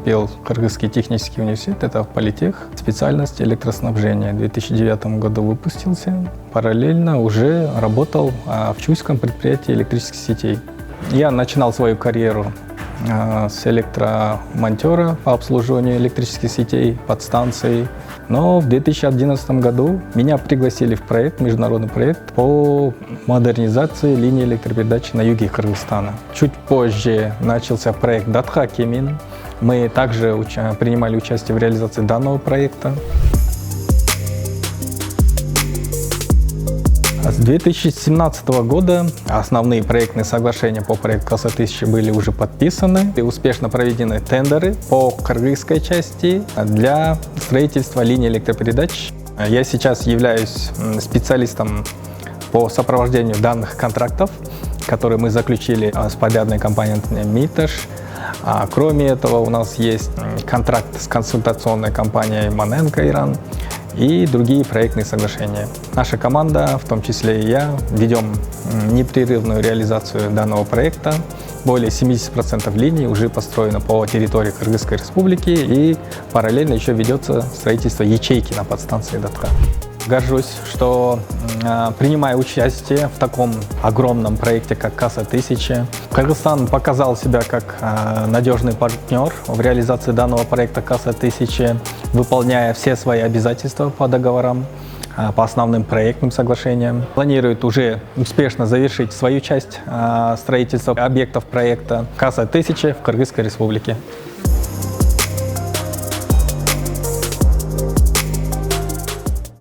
поступил в Кыргызский технический университет, это политех, специальность электроснабжения. В 2009 году выпустился. Параллельно уже работал в Чуйском предприятии электрических сетей. Я начинал свою карьеру с электромонтера по обслуживанию электрических сетей, подстанций. Но в 2011 году меня пригласили в проект, международный проект по модернизации линии электропередачи на юге Кыргызстана. Чуть позже начался проект Датха Кемин. Мы также принимали участие в реализации данного проекта. С 2017 года основные проектные соглашения по проекту КАС-1000 были уже подписаны и успешно проведены тендеры по кыргызской части для строительства линий электропередач. Я сейчас являюсь специалистом по сопровождению данных контрактов, которые мы заключили с подрядной компанией «Миташ». Кроме этого, у нас есть контракт с консультационной компанией «Маненко Иран» и другие проектные соглашения. Наша команда, в том числе и я, ведем непрерывную реализацию данного проекта. Более 70% линий уже построено по территории Кыргызской республики, и параллельно еще ведется строительство ячейки на подстанции Датха. Горжусь, что принимаю участие в таком огромном проекте, как КАС-1000. Кыргызстан показал себя как надежный партнер в реализации данного проекта КАС-1000, выполняя все свои обязательства по договорам, по основным проектным соглашениям. Планирует уже успешно завершить свою часть строительства объектов проекта КАС-1000 в Кыргызской республике.